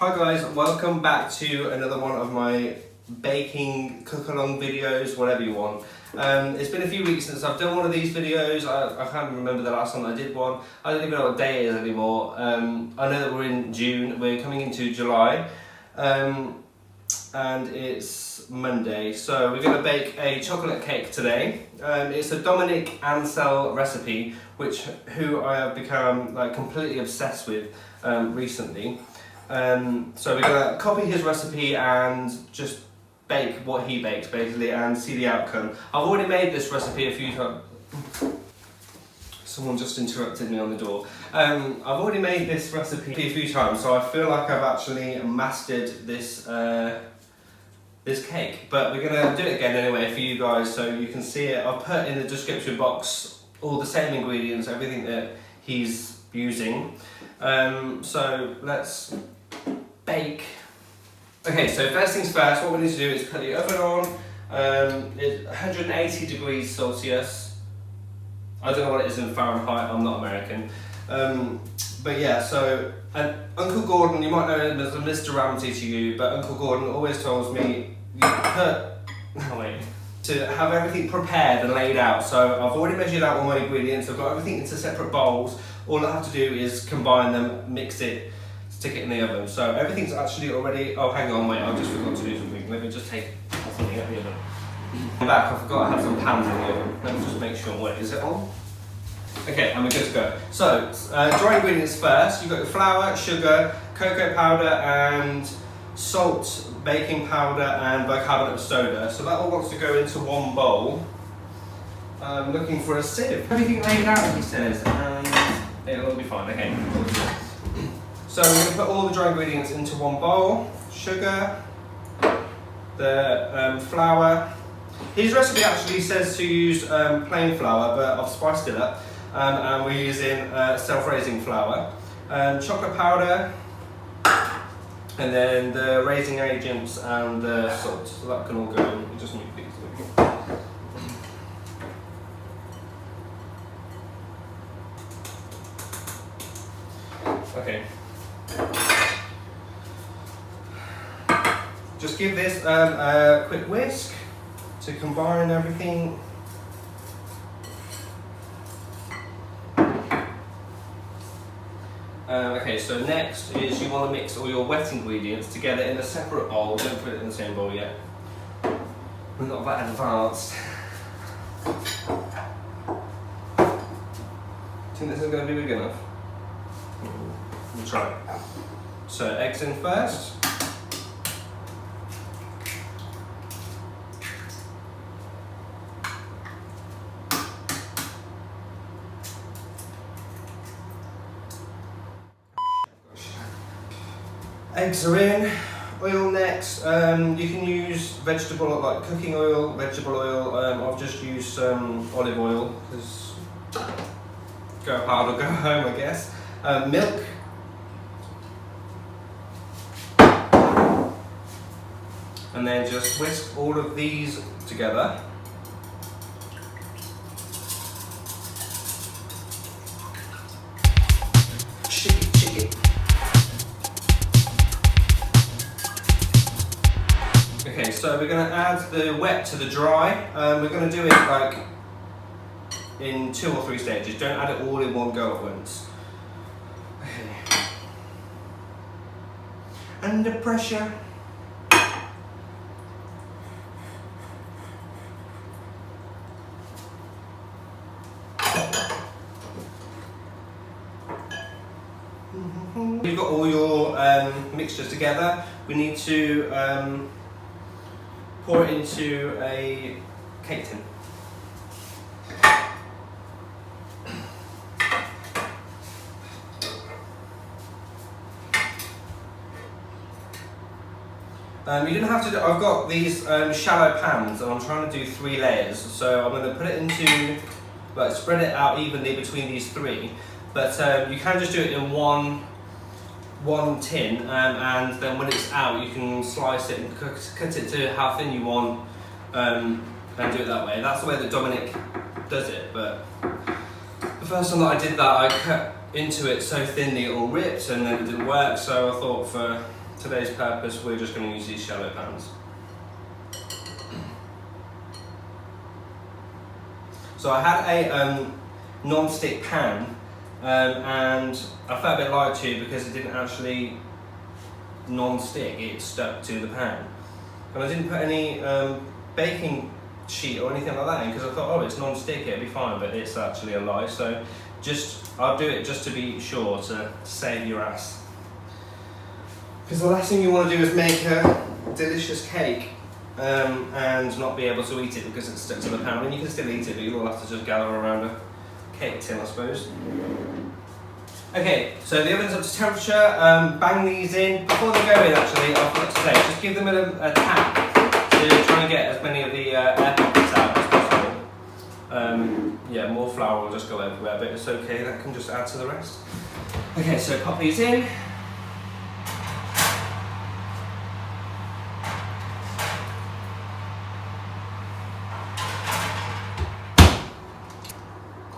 Hi guys, welcome back to another one of my baking cook-along videos, whatever you want. It's been a few weeks since I've done one of these videos. I can't remember the last time I did one. I don't even know what day it is anymore. I know that we're in June, we're coming into July, and it's Monday. So we're going to bake a chocolate cake today. It's a Dominique Ansel recipe, who I have become completely obsessed with recently. So we're going to copy his recipe and just bake what he bakes basically and see the outcome. I've already made this recipe a few times. Someone just interrupted me on the door. I've already made this recipe a few times, so I feel like I've actually mastered this this cake. But we're going to do it again anyway for you guys so you can see it. I've put in the description box all the same ingredients, everything that he's using. So let's bake. Okay, so first things first, what we need to do is put the oven on. It's 180 degrees Celsius. I don't know what it is in Fahrenheit, I'm not American. But yeah, so Uncle Gordon, you might know him as a Mr. Ramsay to you, but Uncle Gordon always tells me to have everything prepared and laid out. So I've already measured out all my ingredients, I've got everything into separate bowls. All I have to do is combine them, mix it, stick it in the oven. So everything's actually already, oh hang on, wait, I just forgot to do something. Let me just take something out of the oven. I'm back, I forgot I had some pans in the oven. Let me just make sure, wait, is it on? Okay, and we're good to go. So, dry ingredients first. You've got your flour, sugar, cocoa powder and salt, baking powder and bicarbonate of soda. So that all wants to go into one bowl. I'm looking for a sieve. Everything laid out, he says, and it'll all be fine. Okay. So we're going to put all the dry ingredients into one bowl. Sugar, the flour. His recipe actually says to use plain flour, but I've spiced it up. And we're using self-raising flour. Chocolate powder, and then the raising agents and the salt. So that can all go in. We just need these. Okay. Just give this a quick whisk to combine everything. Okay, so next is you want to mix all your wet ingredients together in a separate bowl. Don't put it in the same bowl yet. We're not that advanced. Do you think this is going to be big enough? We'll try. So eggs in first. Eggs are in. Oil next. You can use vegetable, like cooking oil, vegetable oil. I've just used some olive oil because go hard or go home, I guess. Milk. And then just whisk all of these together. Shake it. Okay, so we're going to add the wet to the dry. We're going to do it in 2 or 3 stages. Don't add it all in one go at once. Okay. Under pressure. You've got all your mixtures together. We need to pour it into a cake tin. You don't have to do, I've got these shallow pans and I'm trying to do 3 layers. So I'm going to put it into, spread it out evenly between these 3. But you can just do it in one tin, and then when it's out you can slice it and cut it to how thin you want and do it that way. That's the way that Dominic does it, but the first time that I did that I cut into it so thinly it all ripped and then it didn't work, so I thought today's purpose, we're just going to use these shallow pans. So I had a non-stick pan, and I felt a bit lied to because it didn't actually non-stick, it stuck to the pan. And I didn't put any baking sheet or anything like that in because I thought, oh, it's non-stick, it'll be fine, but it's actually a lie. So I'll do it just to be sure, to save your ass. Because the last thing you want to do is make a delicious cake and not be able to eat it because it's stuck to the pan. I mean, you can still eat it, but you'll have to just gather around a cake tin, I suppose. Okay, so the oven's up to temperature. Bang these in. Before they go in, actually, I forgot to say, just give them a tap to try and get as many of the air pockets out as possible. Yeah, more flour will just go everywhere, but it's okay, that can just add to the rest. Okay, so pop these in.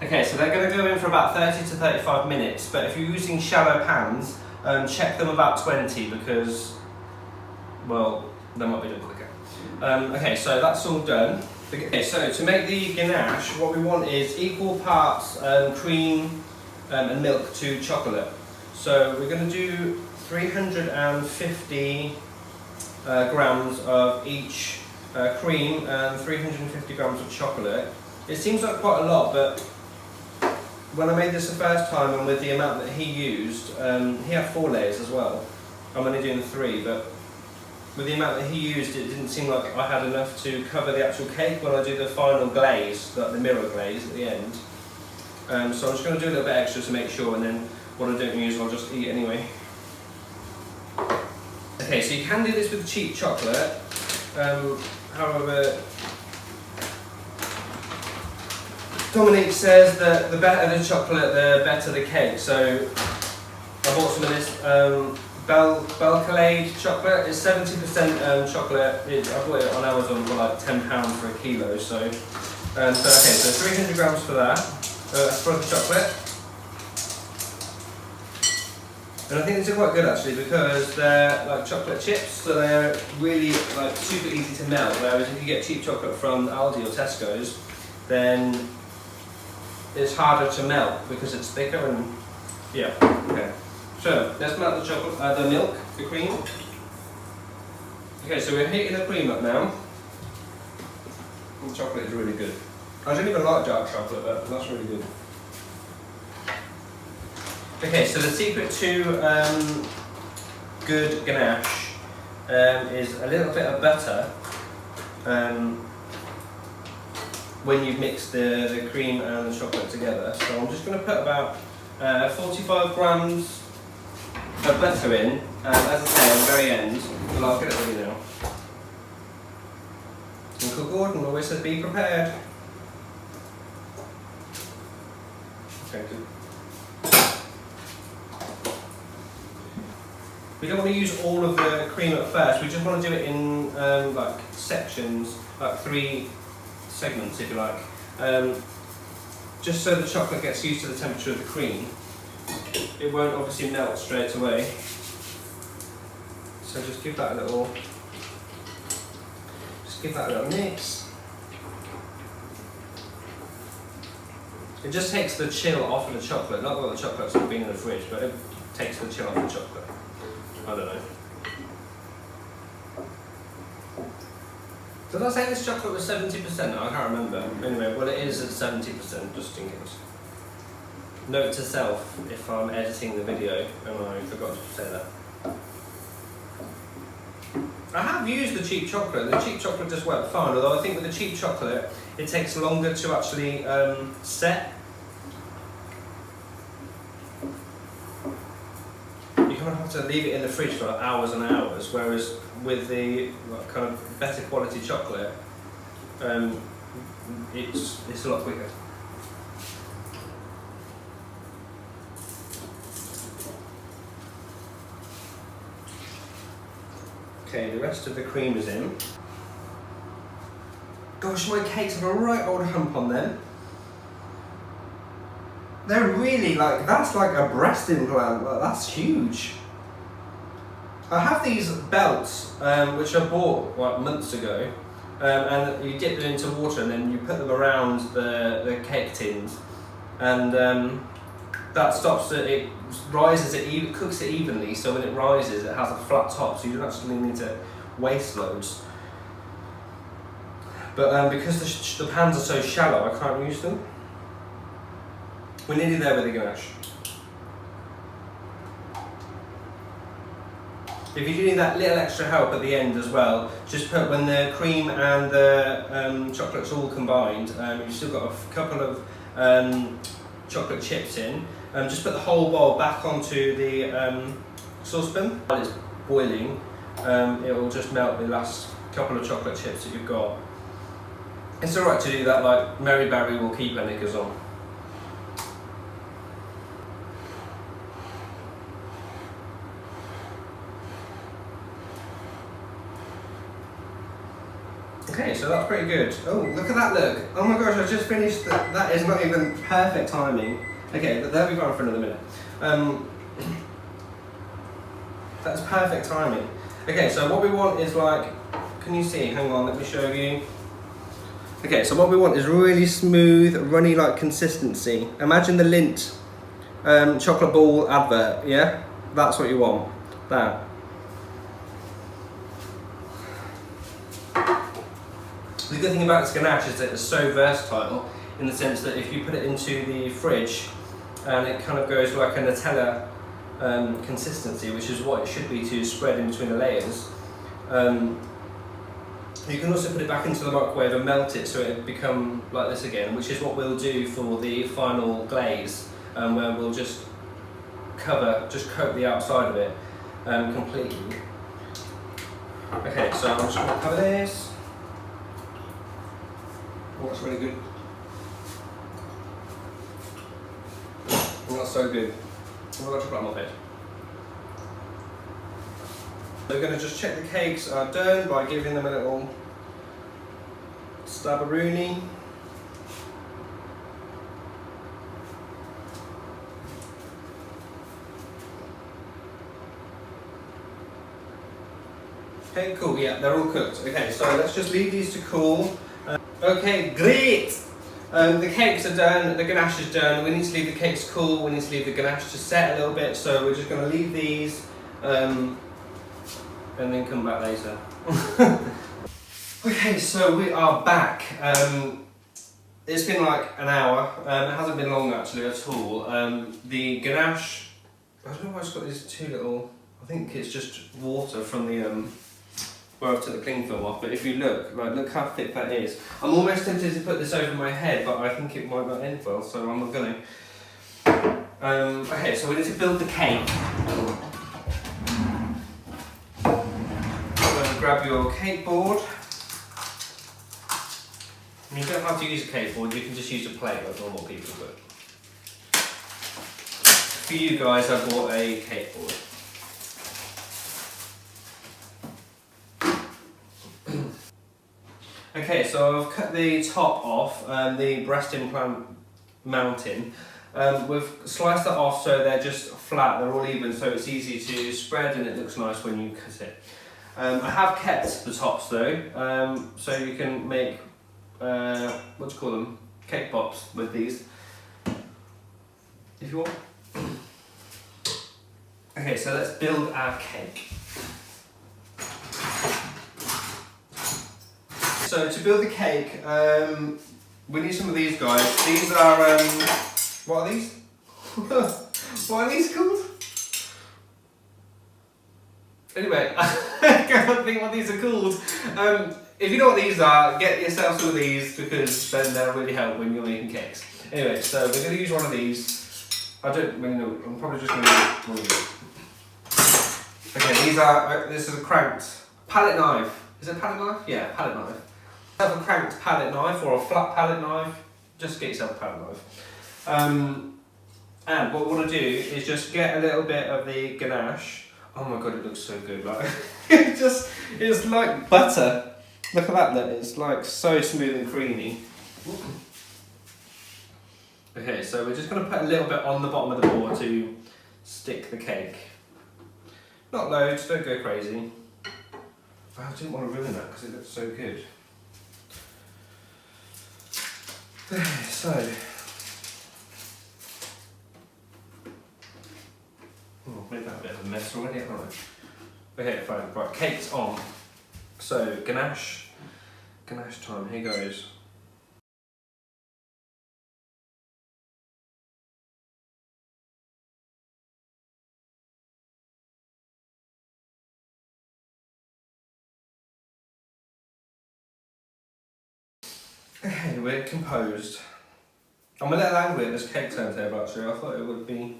Okay, so they're going to go in for about 30 to 35 minutes, but if you're using shallow pans, check them about 20 because, well, they might be done quicker. Okay, so that's all done. Okay, so to make the ganache, what we want is equal parts cream and milk to chocolate. So we're going to do 350 grams of each cream and 350 grams of chocolate. It seems like quite a lot, but when I made this the first time and with the amount that he used, he had 4 layers as well. I'm only doing 3, but with the amount that he used, it didn't seem like I had enough to cover the actual cake when I do the final glaze, like the mirror glaze at the end. So I'm just going to do a little bit extra to make sure, and then what I don't use I'll just eat anyway. Okay, so you can do this with cheap chocolate, however, Dominique says that the better the chocolate, the better the cake. So I bought some of this Belcalade chocolate. It's 70% chocolate. I bought it on Amazon for like £10 for a kilo. So, okay, so 300 grams for that, for the chocolate. And I think these are quite good actually because they're like chocolate chips, so they're really like super easy to melt. Whereas if you get cheap chocolate from Aldi or Tesco's, then it's harder to melt because it's thicker and yeah. Okay. So let's melt the chocolate, the milk, the cream. Okay, so we're heating the cream up now. And the chocolate is really good. I don't even like dark chocolate, but that's really good. Okay, so the secret to good ganache is a little bit of butter. When you've mixed the cream and the chocolate together. So I'm just going to put about 45 grams of butter in, as I say at the very end, well I'll get it ready now. Uncle Gordon always says be prepared. Okay, good. We don't want to use all of the cream at first, we just want to do it in like sections, like 3 segments if you like, just so the chocolate gets used to the temperature of the cream. It won't obviously melt straight away, so just give that a little mix. It just takes the chill off of the chocolate, not that the chocolate's been in the fridge, but it takes the chill off the chocolate. I don't know. Did I say this chocolate was 70%? I can't remember. Anyway, well it is at 70%, just in case. Note to self if I'm editing the video and I forgot to say that. I have used the cheap chocolate. The cheap chocolate just worked fine, although I think with the cheap chocolate it takes longer to actually set. You kind of have to leave it in the fridge for hours and hours, whereas with the kind of better quality chocolate, it's a lot quicker. Okay, the rest of the cream is in. Gosh, my cakes have a right old hump on them. They're really like, that's like a breast implant, like, that's huge. I have these belts, which I bought like months ago, and you dip them into water and then you put them around the cake tins, and that stops it rises, it cooks it evenly, so when it rises it has a flat top, so you don't actually need to waste loads. But because the pans are so shallow, I can't use them. We're nearly there with the ganache. If you do need that little extra help at the end as well, just put, when the cream and the chocolate's all combined, you've still got a couple of chocolate chips in, just put the whole bowl back onto the saucepan. While it's boiling, it will just melt the last couple of chocolate chips that you've got. It's alright to do that, like Mary Berry will keep her knickers on. Okay, so that's pretty good. Oh, look at that look. Oh my gosh, I just finished that. That is not even perfect timing. Okay, but there we go for another minute. That's perfect timing. Okay, so what we want is like, can you see? Hang on, let me show you. Okay, so what we want is really smooth, runny like consistency. Imagine the Lindt chocolate ball advert, yeah? That's what you want, that. The good thing about this ganache is that it's so versatile in the sense that if you put it into the fridge and it kind of goes like a Nutella consistency, which is what it should be to spread in between the layers. You can also put it back into the microwave and melt it so it become like this again, which is what we'll do for the final glaze, where we'll just coat the outside of it completely. Okay, so I'm just going to cover this. Oh, that's really good. Oh, that's so good. Oh, I've got chocolate on my face. We're going to just check the cakes are done by giving them a little stabberoonie. Okay, cool, yeah, they're all cooked. Okay, so let's just leave these to cool. Okay, great! The cakes are done, the ganache is done. We need to leave the cakes cool, we need to leave the ganache to set a little bit, so we're just going to leave these and then come back later. Okay, so we are back. It's been like an hour, it hasn't been long actually at all. The ganache, I don't know why it's got these two little, I think it's just water from the where I've took the cling film off, but if you look, like, look how thick that is. I'm almost tempted to put this over my head, but I think it might not end well, so I'm not going to. Okay, so we need to build the cake. So grab your cake board. And you don't have to use a cake board, you can just use a plate like normal people, but for you guys I bought a cake board. Okay, so I've cut the top off, the breast implant mounting. We've sliced that off so they're just flat, they're all even, so it's easy to spread and it looks nice when you cut it. I have kept the tops though, so you can make, what do you call them, cake pops with these, if you want. Okay, so let's build our cake. So to build the cake, we need some of these guys. These are, what are these? What are these called? Anyway, I can't think what these are called. If you know what these are, get yourself some of these because then they'll really help when you're making cakes. Anyway, so we're going to use one of these. I don't really know, I'm probably just going to use one of these. Okay, these are, this is a cranked palette knife. Is it a palette knife? Yeah, palette knife. Have a cranked palette knife or a flat palette knife, just get yourself a palette knife. And what we want to do is just get a little bit of the ganache. Oh my god, it looks so good, like it's like butter. Look at that, it's like so smooth and creamy. Okay, so we're just going to put a little bit on the bottom of the board to stick the cake. Not loads, don't go crazy. I didn't want to ruin that because it looks so good. So, oh, made that a bit of a mess already, haven't I? Okay, fine. Right, cake's on. So, ganache time. Here goes. Okay, we're composed. I'm a little angry at this cake turntable actually. I thought it would be.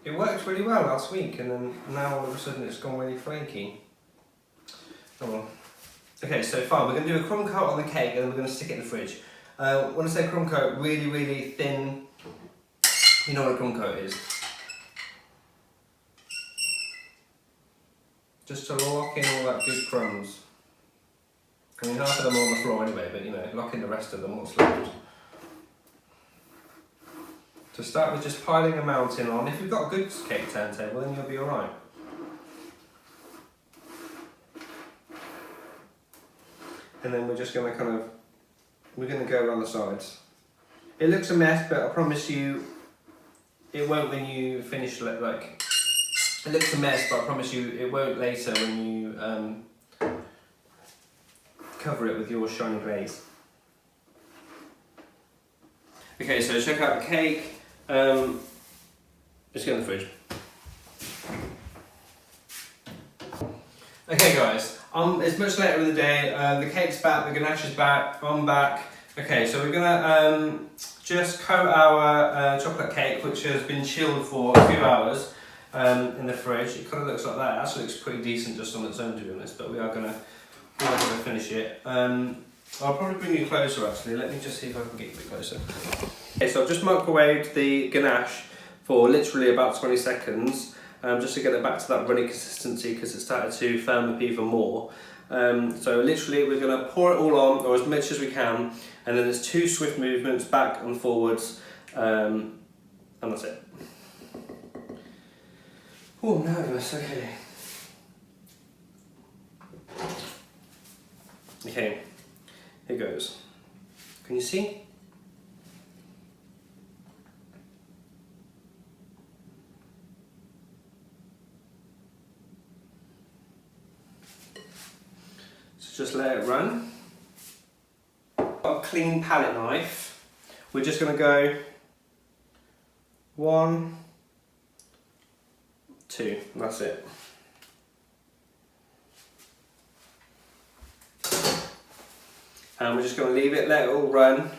It worked really well last week, and then now all of a sudden it's gone really flaky. Oh well. Okay, so fine. We're going to do a crumb coat on the cake, and then we're going to stick it in the fridge. When I say crumb coat, really, really thin. You know what a crumb coat is. Just to lock in all that good crumbs. I mean, half of them are on the floor anyway, but you know, lock in the rest of them, what's left. To start with, just piling a mountain on. If you've got a good cake turntable, then you'll be alright. And then we're just going to we're going to go around the sides. It looks a mess, but I promise you, it won't when you finish, like, it looks a mess, but I promise you, it won't later when you cover it with your shiny glaze. Okay, so check out the cake. Just go in the fridge. Okay guys, it's much later in the day. The cake's back, the ganache is back, I'm back. Okay, so we're gonna just coat our chocolate cake, which has been chilled for a few hours in the fridge. It kind of looks like that. It actually looks pretty decent just on its own, to be honest, but we are gonna finish it. I'll probably bring you closer actually. Let me just see if I can get you a bit closer. Okay, so I've just microwaved the ganache for literally about 20 seconds, just to get it back to that runny consistency because it started to firm up even more. So literally we're going to pour it all on, or as much as we can, and then there's 2 swift movements back and forwards, and that's it. Oh, I'm nervous, okay. Okay, here goes. Can you see? So just let it run. Got a clean palette knife. We're just going to go 1, 2, that's it. And we're just going to leave it, let it all run.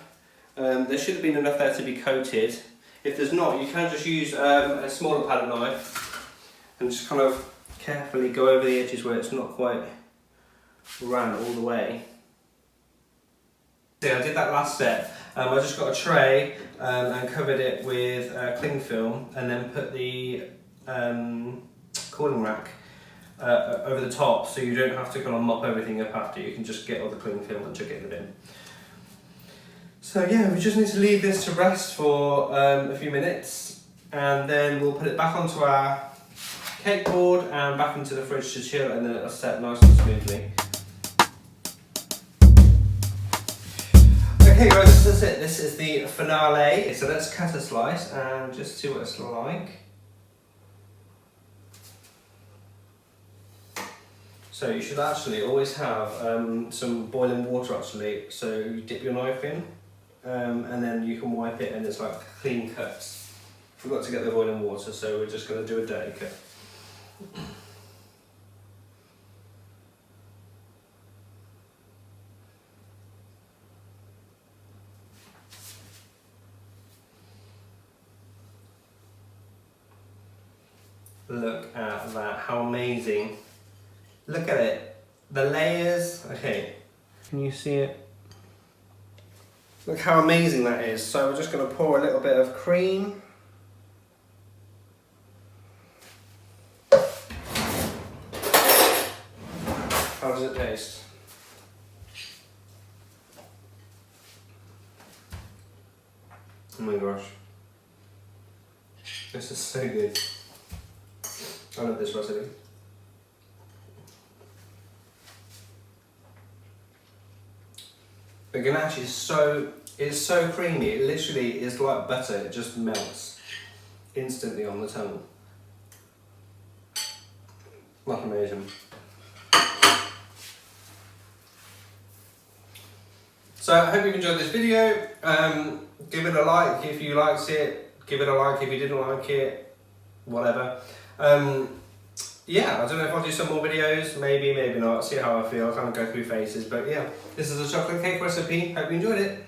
There should have been enough there to be coated. If there's not, you can just use a smaller palette knife and just kind of carefully go over the edges where it's not quite ran all the way. See, I did that last step. I just got a tray and covered it with cling film, and then put the cooling rack over the top, so you don't have to kind of mop everything up after. You can just get all the cling film and chuck it in the bin. So yeah, we just need to leave this to rest for a few minutes, and then we'll put it back onto our cake board and back into the fridge to chill, and then it'll set nice and smoothly. Okay guys, this is it. This is the finale. So let's cut a slice and just see what it's like. So you should actually always have some boiling water actually, so you dip your knife in and then you can wipe it and it's like clean cuts. Forgot to get the boiling water, so we're just going to do a dirty cut. Look at that, how amazing. Look at it, the layers. Okay, can you see it? Look how amazing that is. So we're just going to pour a little bit of cream. How does it taste? Oh my gosh. This is so good. I love this recipe. The ganache is so creamy, it literally is like butter, it just melts instantly on the tongue. Like amazing. So I hope you've enjoyed this video. Give it a like if you liked it, give it a like if you didn't like it, whatever. Yeah, I don't know if I'll do some more videos, maybe, maybe not, see how I feel, kind of go through phases, but yeah, this is a chocolate cake recipe, hope you enjoyed it.